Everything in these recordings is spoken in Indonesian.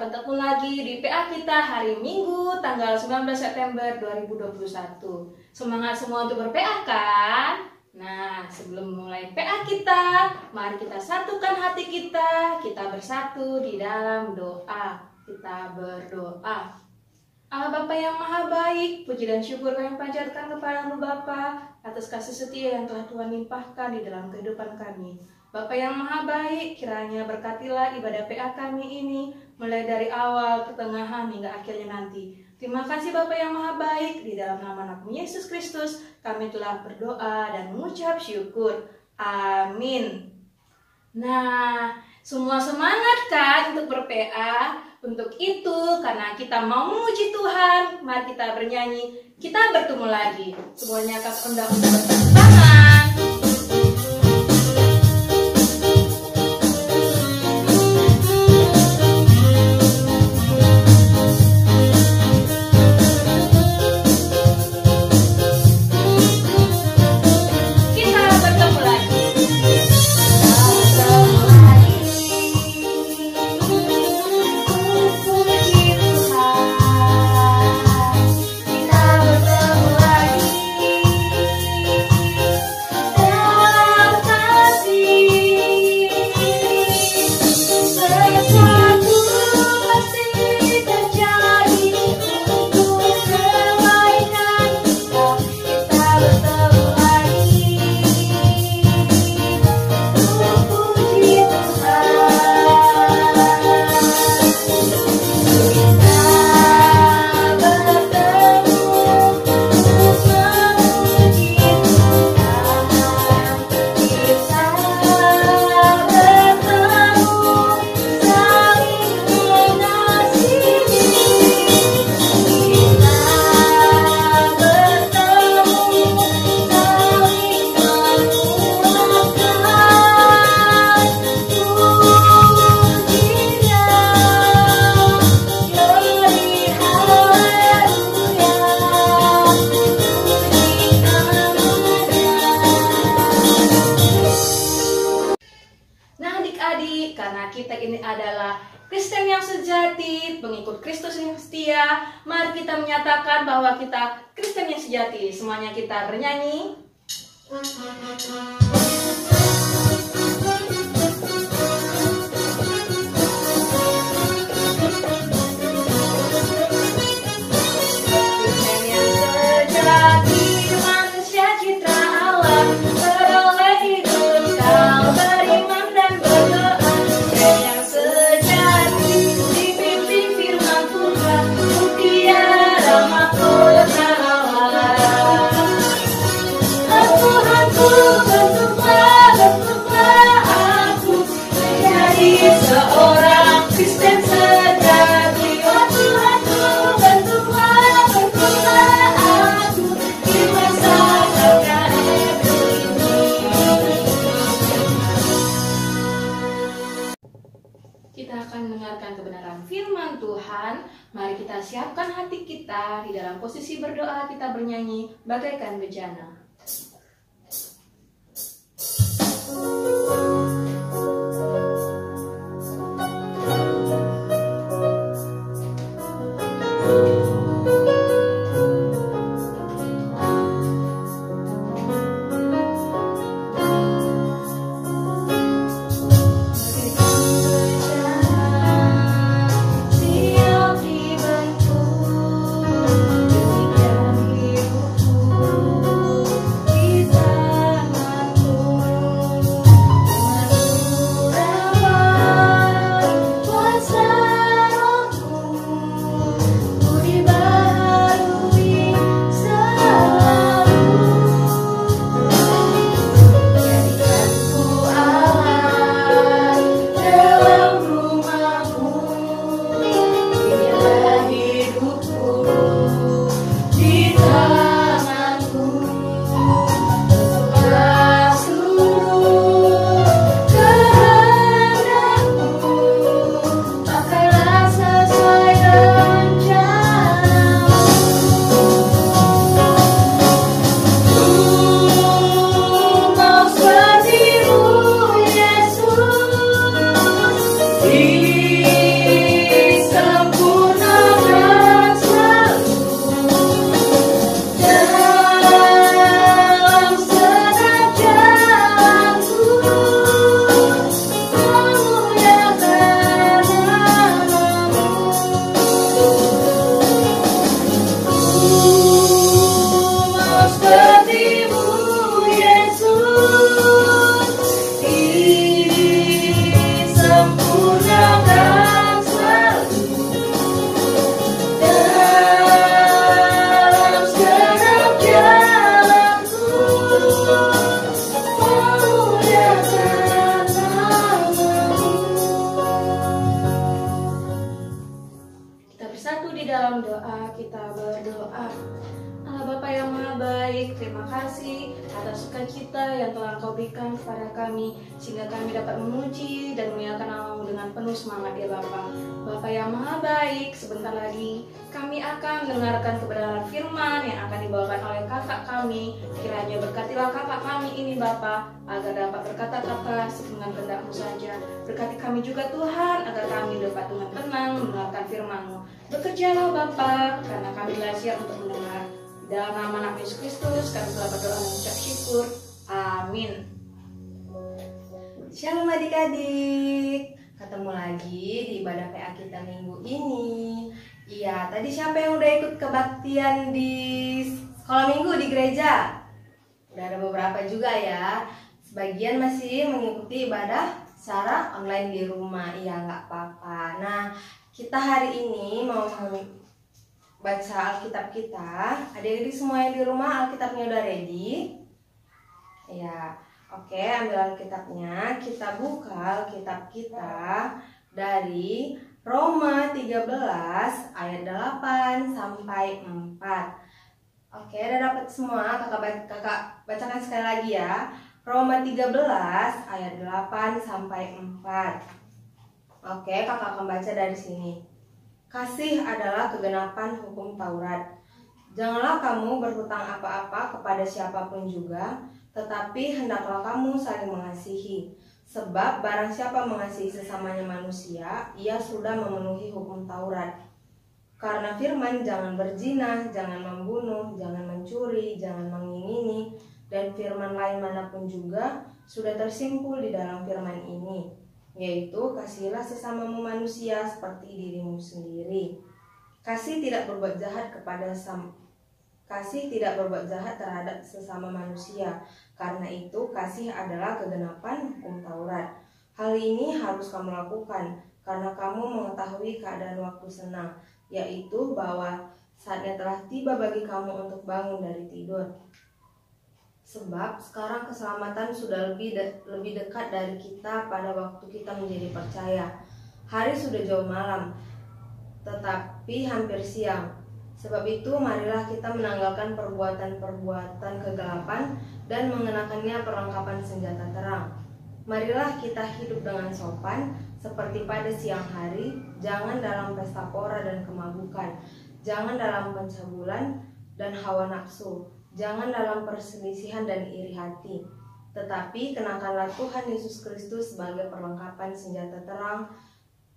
bertemu lagi di PA kita hari Minggu tanggal 19 September 2021. Semangat semua untuk ber-PA kan? Nah, sebelum mulai PA kita, mari kita satukan hati kita bersatu di dalam doa. Kita berdoa. Allah Bapa yang Maha Baik, puji dan syukur kami panjatkan kepadamu Bapa atas kasih setia yang telah Tuhan limpahkan di dalam kehidupan kami. Bapa yang Maha Baik, kiranya berkatilah ibadah PA kami ini, mulai dari awal, pertengahan, hingga akhirnya nanti. Terima kasih Bapa yang Maha Baik, di dalam nama anakmu Yesus Kristus, kami telah berdoa dan mengucap syukur. Amin. Nah, semua semangat kan untuk ber-PA? Untuk itu, karena kita mau memuji Tuhan, mari kita bernyanyi, kita bertemu lagi. Semuanya akan undang untuk bertepuk tangan. Karena kita ini adalah Kristen yang sejati, pengikut Kristus yang setia, mari kita menyatakan bahwa kita Kristen yang sejati. Semuanya kita bernyanyi. Kristen yang sejati, manusia citra Allah, beroleh hidup kau beriman dan berdoa. Yang sejati dipimpin firman Tuhan, mutiara mahkota Allah. Tuhanku, bentuklah aku menjadi seorang Kristen sejati. Tuhanku, bentuklah aku di masa terkait ini. Kita akan mendengarkan kebenaran firman Tuhan. Mari kita siapkan hati kita di dalam posisi berdoa, kita bernyanyi bagaikan bejana. kita berdoa. Allah Bapa yang Maha Baik, terima kasih atas sukacita yang telah Engkau berikan kepada kami, sehingga kami dapat memuji dan memuliakan nama-Mu dengan penuh semangat ya Bapa. Bapa yang Maha Baik, sebentar lagi kami akan mendengarkan kebenaran firman yang akan dibawakan oleh kakak kami. Kiranya berkatilah kakak kami ini Bapa, agar dapat berkata-kata dengan kehendak-Mu saja. Berkati kami juga Tuhan, agar kami dapat dengan tenang mendengarkan firman-Mu. Bekerjalah Bapa, karena kami telah siap untuk mendengar. Dalam nama Anak Yesus Kristus, kami telah berdoa dan mengucap syukur. Amin. Shalom adik-adik, ketemu lagi di ibadah PA kita minggu ini. Iya, tadi siapa yang udah ikut kebaktian di sekolah minggu di gereja? Udah ada beberapa juga ya. Sebagian masih mengikuti ibadah secara online di rumah. Iya, nggak apa-apa. Nah, kita hari ini mau baca Alkitab kita. Adik-adik semua yang di rumah, Alkitabnya udah ready? Ya, oke, ambil Alkitabnya. Kita buka Alkitab kita dari Roma 13 ayat 8 sampai 4. Oke, udah dapat semua? Kakak bacakan sekali lagi ya. Roma 13 ayat 8 sampai 4. Oke, kakak akan baca dari sini. Kasih adalah kegenapan hukum Taurat. Janganlah kamu berhutang apa-apa kepada siapapun juga, tetapi hendaklah kamu saling mengasihi. Sebab barang siapa mengasihi sesamanya manusia, ia sudah memenuhi hukum Taurat. Karena firman jangan berzina, jangan membunuh, jangan mencuri, jangan mengingini, dan firman lain manapun juga sudah tersimpul di dalam firman ini, yaitu kasihilah sesamamu manusia seperti dirimu sendiri. Kasih tidak berbuat jahat terhadap sesama manusia. Karena itu kasih adalah kegenapan hukum Taurat. Hal ini harus kamu lakukan karena kamu mengetahui keadaan waktu senang, yaitu bahwa saatnya telah tiba bagi kamu untuk bangun dari tidur. Sebab sekarang keselamatan sudah lebih dekat dari kita pada waktu kita menjadi percaya. Hari sudah jauh malam, tetapi hampir siang. Sebab itu marilah kita menanggalkan perbuatan-perbuatan kegelapan dan mengenakannya perlengkapan senjata terang. Marilah kita hidup dengan sopan seperti pada siang hari, jangan dalam pesta pora dan kemabukan, jangan dalam pencabulan dan hawa nafsu, jangan dalam perselisihan dan iri hati, tetapi kenakanlah Tuhan Yesus Kristus sebagai perlengkapan senjata terang,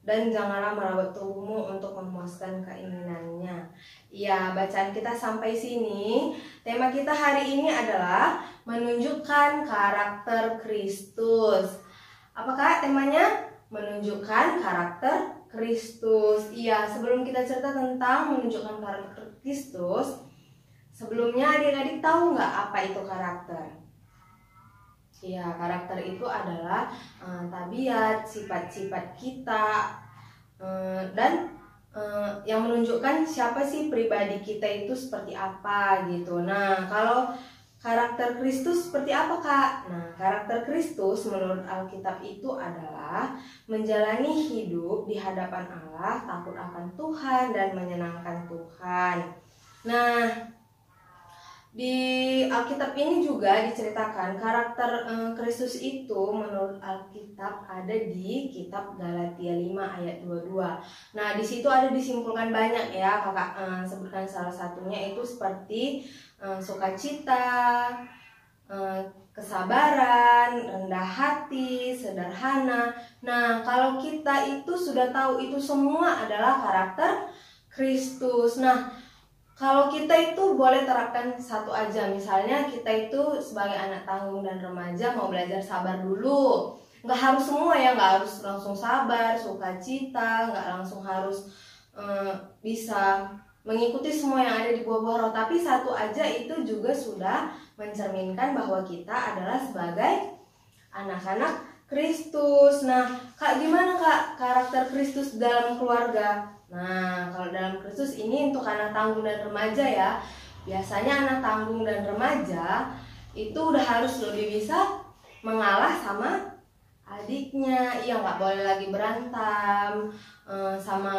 dan janganlah merawat tubuhmu untuk memuaskan keinginannya. Ya, bacaan kita sampai sini. Tema kita hari ini adalah menunjukkan karakter Kristus. Apakah temanya? Menunjukkan karakter Kristus. Iya, sebelum kita cerita tentang menunjukkan karakter Kristus, sebelumnya adik-adik tahu nggak apa itu karakter? Ya, karakter itu adalah tabiat, sifat-sifat kita, dan yang menunjukkan siapa sih pribadi kita itu seperti apa gitu. Nah, kalau karakter Kristus seperti apa, Kak? Nah, karakter Kristus menurut Alkitab itu adalah menjalani hidup di hadapan Allah, takut akan Tuhan dan menyenangkan Tuhan. Nah, di Alkitab ini juga diceritakan karakter Kristus itu menurut Alkitab ada di kitab Galatia 5 ayat 22. Nah, di situ ada disimpulkan banyak ya, kakak sebutkan salah satunya itu seperti sukacita, kesabaran, rendah hati, sederhana. Nah, kalau kita itu sudah tahu itu semua adalah karakter Kristus. Nah, kalau kita itu boleh terapkan satu aja, misalnya kita itu sebagai anak tanggung dan remaja mau belajar sabar dulu. Nggak harus semua ya, nggak harus langsung sabar, sukacita, nggak langsung harus bisa mengikuti semua yang ada di buah-buah roh. Tapi satu aja itu juga sudah mencerminkan bahwa kita adalah sebagai anak-anak Kristus. Nah, Kak, gimana Kak karakter Kristus dalam keluarga? Nah, kalau dalam Kristus ini untuk anak tanggung dan remaja ya. Biasanya anak tanggung dan remaja itu udah harus lebih bisa mengalah sama adiknya, iya nggak boleh lagi berantem sama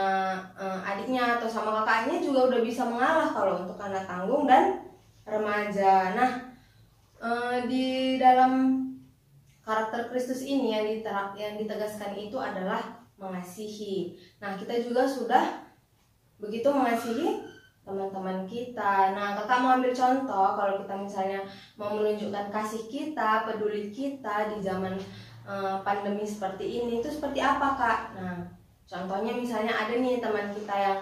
adiknya atau sama kakaknya, juga udah bisa mengalah kalau untuk anak tanggung dan remaja. Nah, di dalam karakter Kristus ini yang ditegaskan itu adalah mengasihi. Nah, kita juga sudah begitu mengasihi teman-teman kita. Nah, kakak mau ambil contoh kalau kita misalnya mau menunjukkan kasih kita, peduli kita di zaman pandemi seperti ini, itu seperti apa, Kak? Nah, contohnya misalnya ada nih teman kita yang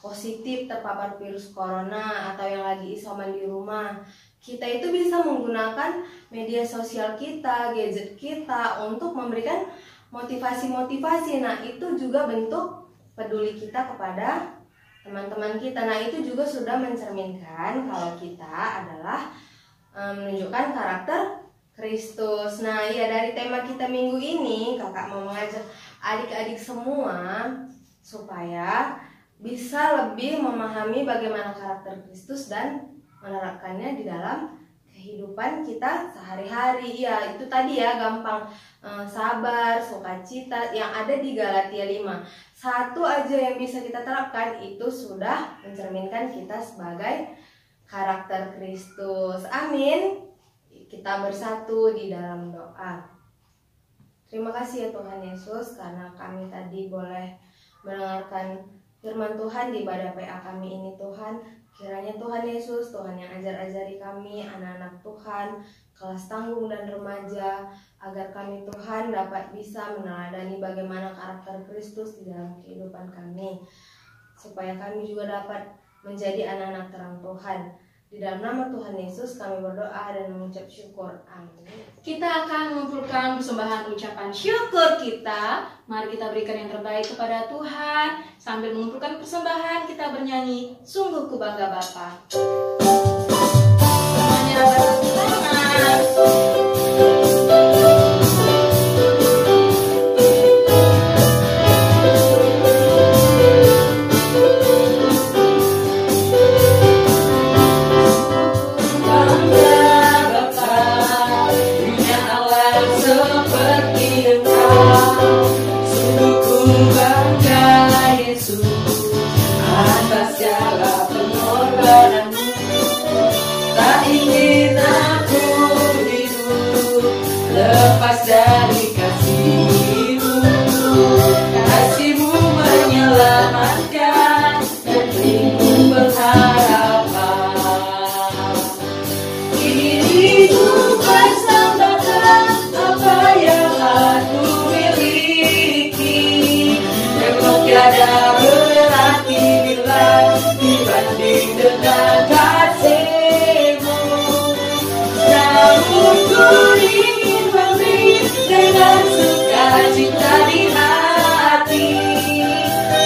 positif terpapar virus corona atau yang lagi isoman di rumah. Kita itu bisa menggunakan media sosial kita, gadget kita untuk memberikan motivasi-motivasi. Nah, itu juga bentuk peduli kita kepada teman-teman kita. Nah, itu juga sudah mencerminkan kalau kita adalah menunjukkan karakter Kristus. Nah, ya dari tema kita minggu ini, kakak mau mengajak adik-adik semua supaya bisa lebih memahami bagaimana karakter Kristus dan menerapkannya di dalam kehidupan kita sehari-hari. Ya, itu tadi ya, gampang, sabar, sukacita yang ada di Galatia 5. Satu aja yang bisa kita terapkan itu sudah mencerminkan kita sebagai karakter Kristus. Amin. Kita bersatu di dalam doa. Terima kasih ya Tuhan Yesus, karena kami tadi boleh mendengarkan firman Tuhan di ibadah PA kami ini Tuhan. Kiranya Tuhan Yesus, Tuhan yang ajar-ajari kami, anak-anak Tuhan, kelas tanggung dan remaja, agar kami Tuhan dapat bisa meneladani bagaimana karakter Kristus di dalam kehidupan kami, supaya kami juga dapat menjadi anak-anak terang Tuhan. Di dalam nama Tuhan Yesus kami berdoa dan mengucap syukur. Amin. Kita akan mengumpulkan persembahan ucapan syukur kita. Mari kita berikan yang terbaik kepada Tuhan. Sambil mengumpulkan persembahan, kita bernyanyi Sungguh Ku Bangga Bapa. Semuanya bertepuk tangan. Lepas dari kasih-Mu, kasih-Mu menyelamatkan, negeri-Mu berharapan. Kini ku persembahkan apa yang aku miliki, memang tiada berarti bila dibanding dengan kasih-Mu. Namun ku ingin memberi dengan sukacita di hati,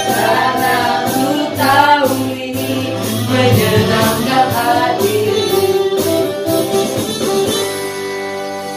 karena ku tahu ini menyenangkan hati-Mu.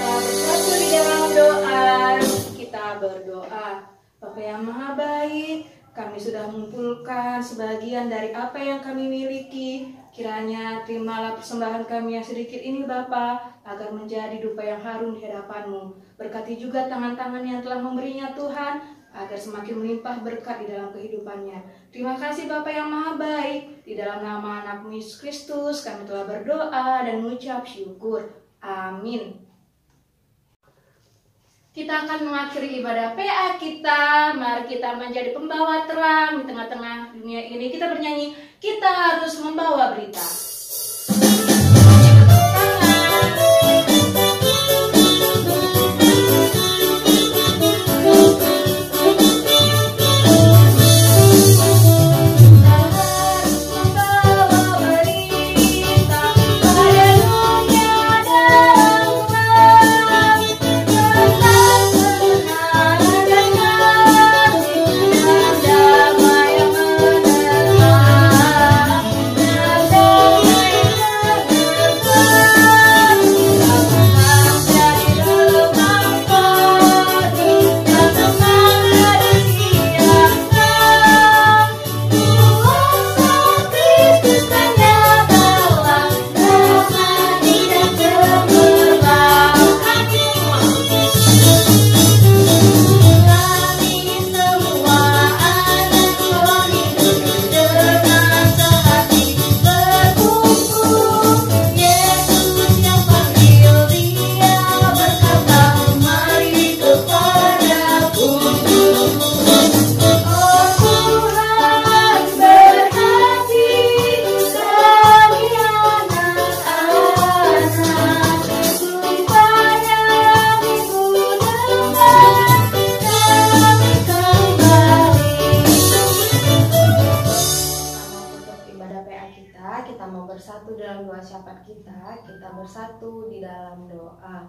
Bersatu di dalam doa, kita berdoa. Bapa yang Maha Baik, kami sudah mengumpulkan sebagian dari apa yang kami miliki. Kiranya terimalah persembahan kami yang sedikit ini Bapa, agar menjadi dupa yang harum di hadapan-Mu. Berkati juga tangan-tangan yang telah memberinya Tuhan, agar semakin melimpah berkat di dalam kehidupannya. Terima kasih Bapa yang Maha Baik. Di dalam nama anak-Mu Yesus Kristus kami telah berdoa dan mengucap syukur. Amin. Kita akan mengakhiri ibadah PA kita. Mari kita menjadi pembawa terang di tengah-tengah dunia ini. Kita bernyanyi, kita harus membawa berita. Damai yang mendalam, bersatu dalam doa syafaat kita bersatu di dalam doa.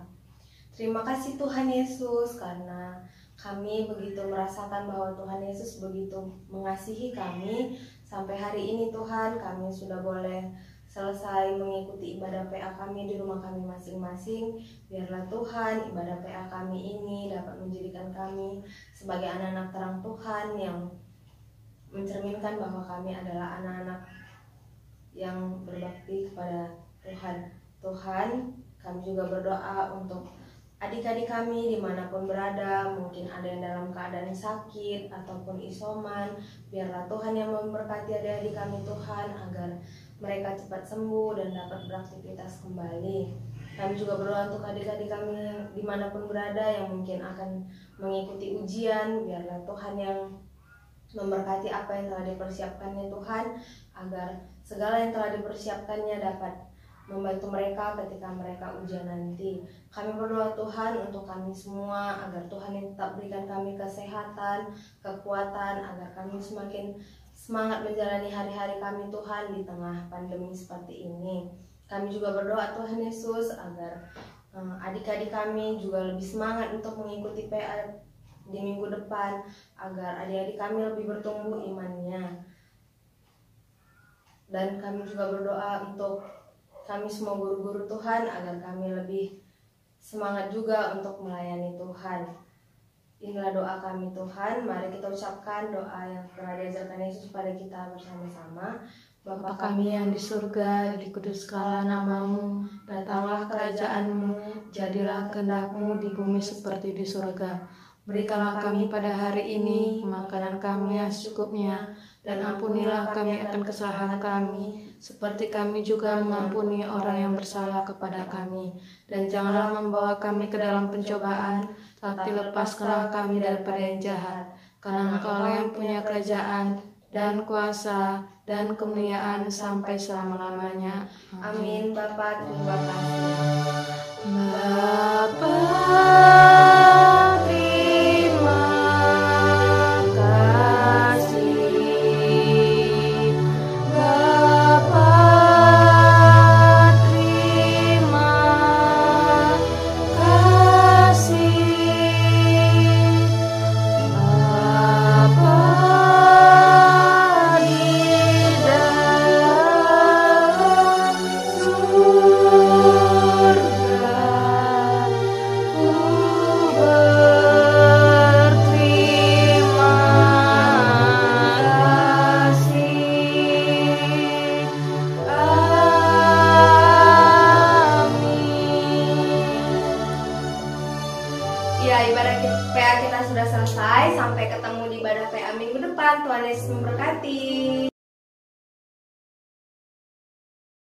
Terima kasih Tuhan Yesus, karena kami begitu merasakan bahwa Tuhan Yesus begitu mengasihi kami. Sampai hari ini Tuhan, kami sudah boleh selesai mengikuti ibadah PA kami di rumah kami masing-masing. Biarlah Tuhan, ibadah PA kami ini dapat menjadikan kami sebagai anak-anak terang Tuhan yang mencerminkan bahwa kami adalah anak-anak yang berbakti kepada Tuhan. Tuhan, kami juga berdoa untuk adik-adik kami dimanapun berada, mungkin ada yang dalam keadaan sakit ataupun isoman. Biarlah Tuhan yang memberkati adik-adik kami Tuhan, agar mereka cepat sembuh dan dapat beraktivitas kembali. Kami juga berdoa untuk adik-adik kami yang dimanapun berada yang mungkin akan mengikuti ujian. Biarlah Tuhan yang memberkati apa yang telah dipersiapkannya Tuhan, agar segala yang telah dipersiapkannya dapat membantu mereka ketika mereka ujian nanti. Kami berdoa Tuhan untuk kami semua, agar Tuhan yang tetap berikan kami kesehatan, kekuatan, agar kami semakin semangat menjalani hari-hari kami Tuhan di tengah pandemi seperti ini. Kami juga berdoa Tuhan Yesus agar adik-adik kami juga lebih semangat untuk mengikuti PA di minggu depan, agar adik-adik kami lebih bertumbuh imannya. Dan kami juga berdoa untuk kami semua guru-guru Tuhan, agar kami lebih semangat juga untuk melayani Tuhan. Inilah doa kami Tuhan. Mari kita ucapkan doa yang telah diajarkan Yesus pada kita bersama-sama. Bapa kami yang di surga, dikuduskanlah namamu, datanglah kerajaan-Mu, jadilah kehendak-Mu di bumi seperti di surga. Berikanlah kami pada hari ini makanan kami yang secukupnya, dan ampunilah kami akan kesalahan kami, seperti kami juga mengampuni orang yang bersalah kepada kami. Dan janganlah membawa kami ke dalam pencobaan, tapi lepaskanlah kami daripada yang jahat. Karena Engkau yang punya kerajaan, dan kuasa, dan kemuliaan sampai selama-lamanya. Amin. Bapa, terima kasih. Bapa, Ya, ibadah PA kita sudah selesai. Sampai ketemu di ibadah PA minggu depan. Tuhan Yesus memberkati.